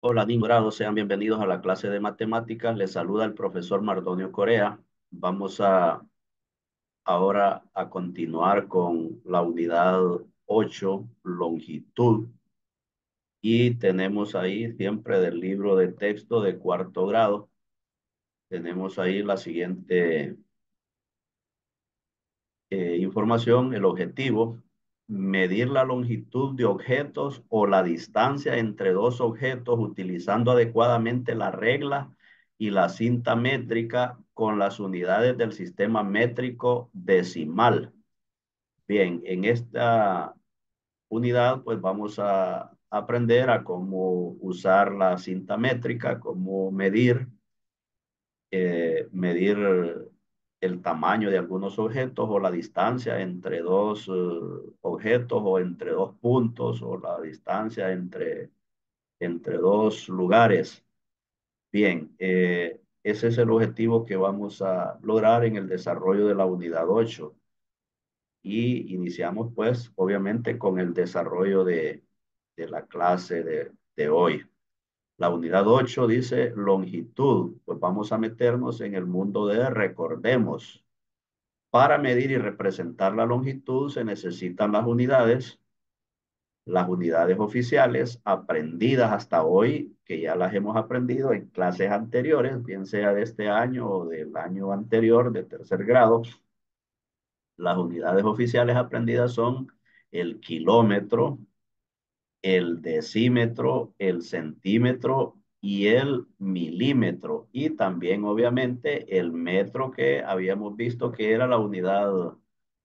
Hola, Nimbrado, sean bienvenidos a la clase de matemáticas. Les saluda el profesor Mardonio Corea. Vamos ahora a continuar con la unidad 8, longitud, y tenemos ahí siempre del libro de texto de cuarto grado. Tenemos ahí la siguiente información, el objetivo: medir la longitud de objetos o la distancia entre dos objetos utilizando adecuadamente la regla y la cinta métrica con las unidades del sistema métrico decimal. Bien, en esta unidad pues vamos a aprender a cómo usar la cinta métrica, cómo medir el tamaño de algunos objetos o la distancia entre dos objetos o entre dos puntos o la distancia entre dos lugares. Bien, ese es el objetivo que vamos a lograr en el desarrollo de la unidad 8. Y iniciamos pues obviamente con el desarrollo de la clase de hoy. La unidad 8 dice longitud. Pues vamos a meternos en el mundo de recordemos. Para medir y representar la longitud se necesitan las unidades oficiales aprendidas hasta hoy, que ya las hemos aprendido en clases anteriores, bien sea de este año o del año anterior de tercer grado. Las unidades oficiales aprendidas son el kilómetro, el decímetro, el centímetro y el milímetro. Y también, obviamente, el metro, que habíamos visto que era la unidad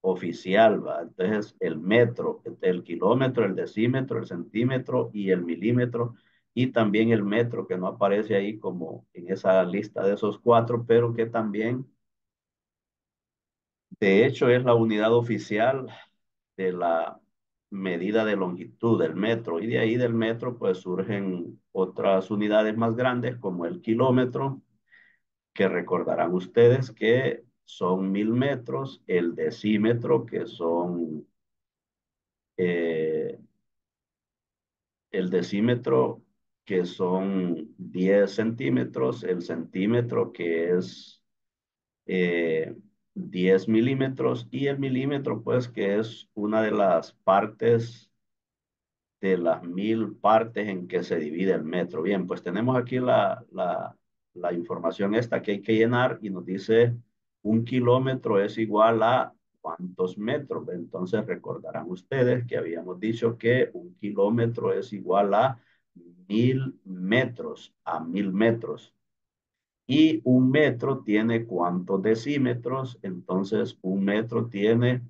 oficial, ¿va? Entonces, el metro, el kilómetro, el decímetro, el centímetro y el milímetro. Y también el metro, que no aparece ahí como en esa lista de esos cuatro, pero que también, de hecho, es la unidad oficial de la medida de longitud del metro. Y de ahí del metro pues surgen otras unidades más grandes como el kilómetro, que recordarán ustedes que son 1000 metros, el decímetro, que son eh, el decímetro, que son 10 centímetros, el centímetro, que es 10 milímetros, y el milímetro, pues, que es una de las partes de las 1000 partes en que se divide el metro. Bien, pues tenemos aquí la información esta que hay que llenar y nos dice un kilómetro es igual a ¿cuántos metros? Entonces recordarán ustedes que habíamos dicho que un kilómetro es igual a 1000 metros, a 1000 metros. Y un metro tiene ¿cuántos decímetros? Entonces un metro tiene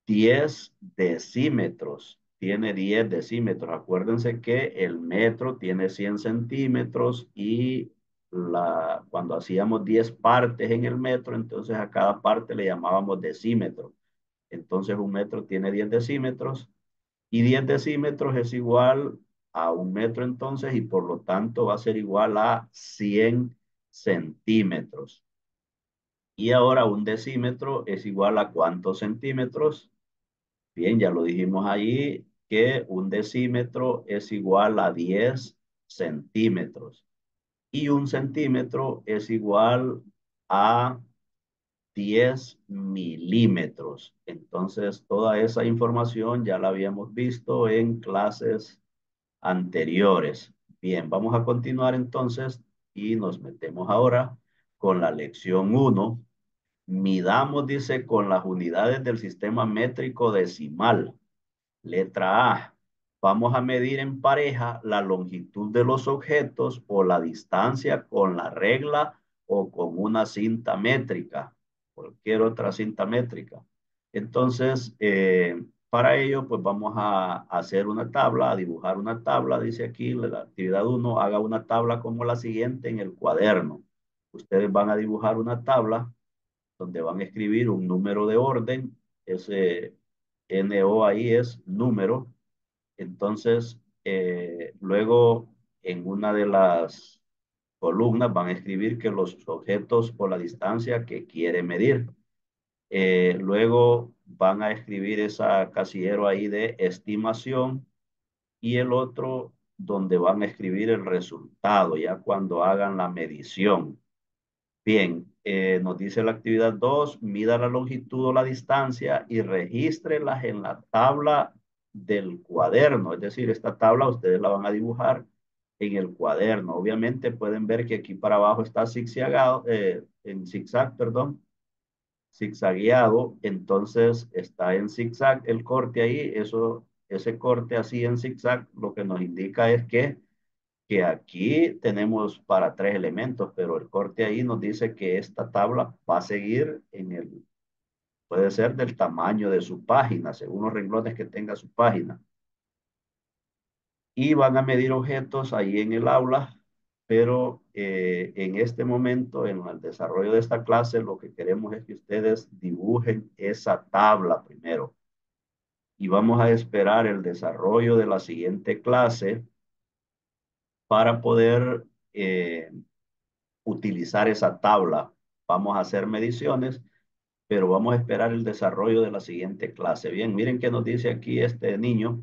10 decímetros. Tiene 10 decímetros. Acuérdense que el metro tiene 100 centímetros y cuando hacíamos 10 partes en el metro, entonces a cada parte le llamábamos decímetro. Entonces un metro tiene 10 decímetros y 10 decímetros es igual a un metro entonces, y por lo tanto va a ser igual a 100 centímetros. Y ahora un decímetro es igual a ¿cuántos centímetros? Bien, ya lo dijimos ahí que un decímetro es igual a 10 centímetros y un centímetro es igual a 10 milímetros. Entonces, toda esa información ya la habíamos visto en clases anteriores. Bien, vamos a continuar entonces y nos metemos ahora con la lección uno. Midamos, dice, con las unidades del sistema métrico decimal. Letra A. Vamos a medir en pareja la longitud de los objetos o la distancia con la regla o con una cinta métrica, cualquier otra cinta métrica. Entonces, para ello, pues vamos a hacer una tabla, a dibujar una tabla. Dice aquí la actividad uno: haga una tabla como la siguiente en el cuaderno. Ustedes van a dibujar una tabla donde van a escribir un número de orden. Ese NO ahí es número. Entonces, luego en una de las columnas van a escribir que los objetos o la distancia que quiere medir. Luego van a escribir esa casillero ahí de estimación, y el otro donde van a escribir el resultado, ya cuando hagan la medición. Bien, nos dice la actividad 2: mida la longitud o la distancia y regístrelas en la tabla del cuaderno. Es decir, esta tabla ustedes la van a dibujar en el cuaderno. Obviamente pueden ver que aquí para abajo está zigzagado, en zigzag, perdón, zigzagueado. Entonces está en zigzag el corte ahí. Ese corte así en zigzag lo que nos indica es que aquí tenemos para 3 elementos, pero el corte ahí nos dice que esta tabla va a seguir puede ser del tamaño de su página, según los renglones que tenga su página. Y van a medir objetos ahí en el aula, pero en este momento, en el desarrollo de esta clase, lo que queremos es que ustedes dibujen esa tabla primero. Y vamos a esperar el desarrollo de la siguiente clase para poder utilizar esa tabla. Vamos a hacer mediciones, pero vamos a esperar el desarrollo de la siguiente clase. Bien, miren qué nos dice aquí este niño.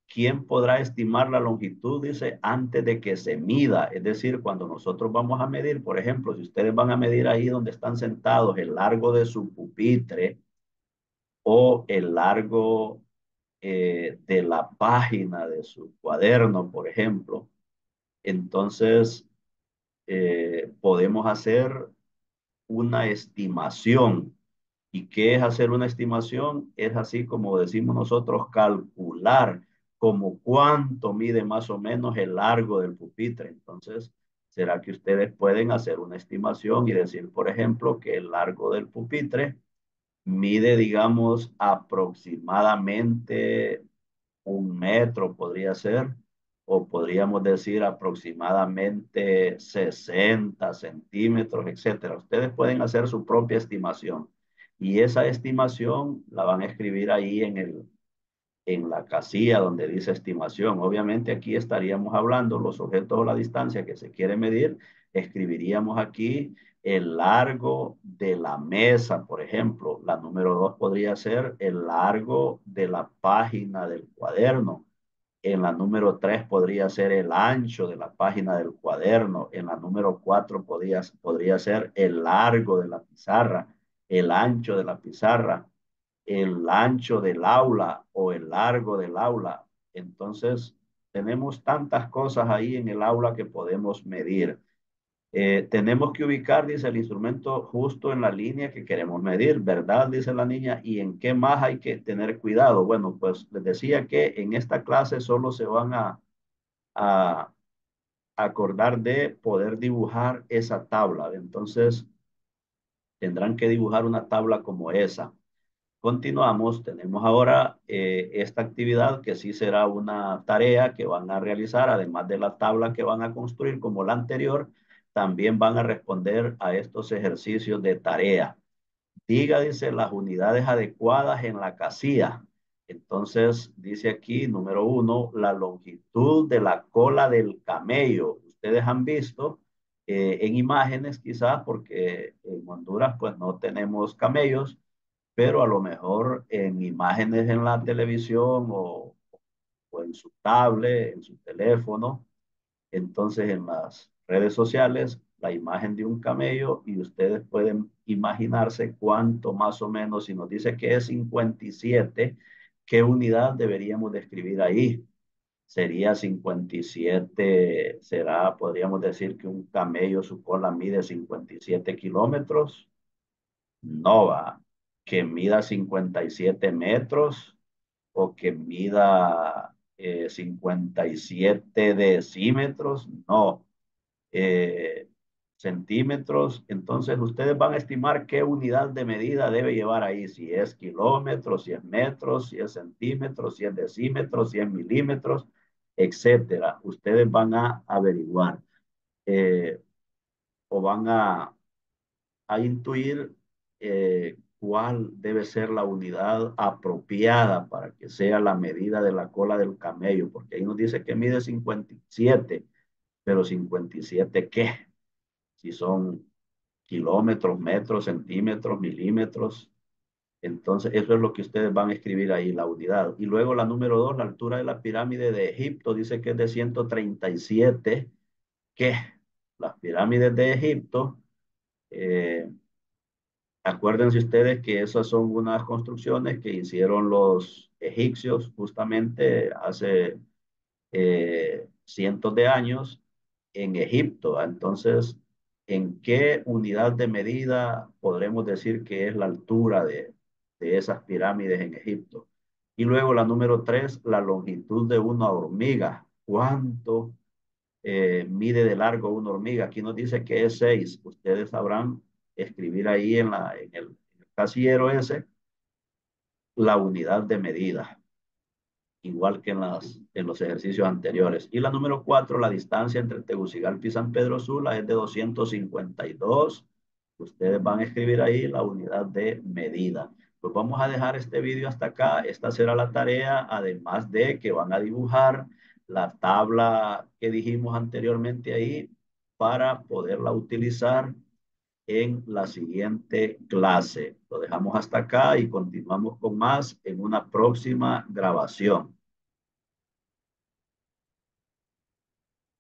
¿Quién podrá estimar la longitud? Dice, antes de que se mida. Es decir, cuando nosotros vamos a medir, por ejemplo, si ustedes van a medir ahí donde están sentados el largo de su pupitre o el largo de la página de su cuaderno, por ejemplo, entonces podemos hacer una estimación. ¿Y qué es hacer una estimación? Es así como decimos nosotros, calcular como cuánto mide más o menos el largo del pupitre. Entonces, ¿será que ustedes pueden hacer una estimación y decir, por ejemplo, que el largo del pupitre mide, digamos, aproximadamente 1 metro, podría ser, o podríamos decir aproximadamente 60 centímetros, etcétera? Ustedes pueden hacer su propia estimación y esa estimación la van a escribir ahí en la casilla donde dice estimación. Obviamente aquí estaríamos hablando los objetos o la distancia que se quiere medir. Escribiríamos aquí el largo de la mesa, por ejemplo. La número 2 podría ser el largo de la página del cuaderno. En la número 3 podría ser el ancho de la página del cuaderno. En la número 4 podría ser el largo de la pizarra, el ancho de la pizarra, el ancho del aula o el largo del aula. Entonces, tenemos tantas cosas ahí en el aula que podemos medir. Tenemos que ubicar, dice el instrumento, justo en la línea que queremos medir, ¿verdad? Dice la niña. ¿Y en qué más hay que tener cuidado? Bueno, pues les decía que en esta clase solo se van a acordar de poder dibujar esa tabla. Entonces, tendrán que dibujar una tabla como esa. Continuamos, tenemos ahora esta actividad que sí será una tarea que van a realizar, además de la tabla que van a construir como la anterior, también van a responder a estos ejercicios de tarea. Diga, dice, las unidades adecuadas en la casilla. Entonces, dice aquí, número 1, la longitud de la cola del camello. Ustedes han visto en imágenes quizás, porque en Honduras pues no tenemos camellos, pero a lo mejor en imágenes en la televisión o en su tablet, en su teléfono, entonces en las redes sociales, la imagen de un camello y ustedes pueden imaginarse cuánto más o menos, si nos dice que es 57, ¿qué unidad deberíamos de escribir ahí? Sería 57, será, podríamos decir que un camello, su cola mide 57 kilómetros. No va, que mida 57 metros o que mida 57 decímetros, no, eh, centímetros. Entonces ustedes van a estimar qué unidad de medida debe llevar ahí, si es kilómetros, si es metros, si es centímetros, si es decímetros, si es milímetros, etcétera. Ustedes van a averiguar eh, o van a intuir cuál debe ser la unidad apropiada para que sea la medida de la cola del camello, porque ahí nos dice que mide 57, pero 57 ¿qué? Si son kilómetros, metros, centímetros, milímetros. Entonces, eso es lo que ustedes van a escribir ahí, la unidad. Y luego la número 2, la altura de la pirámide de Egipto, dice que es de 137, que las pirámides de Egipto, eh, acuérdense ustedes que esas son unas construcciones que hicieron los egipcios justamente hace cientos de años en Egipto. Entonces, ¿en qué unidad de medida podremos decir que es la altura de esas pirámides en Egipto? Y luego la número 3, la longitud de una hormiga. ¿Cuánto mide de largo una hormiga? Aquí nos dice que es 6. Ustedes sabrán escribir ahí en el casillero ese la unidad de medida, igual que en los ejercicios anteriores. Y la número 4, la distancia entre Tegucigalpa y San Pedro Sula es de 252. Ustedes van a escribir ahí la unidad de medida. Pues vamos a dejar este video hasta acá. Esta será la tarea, además de que van a dibujar la tabla que dijimos anteriormente ahí para poderla utilizar en la siguiente clase. Lo dejamos hasta acá y continuamos con más en una próxima grabación.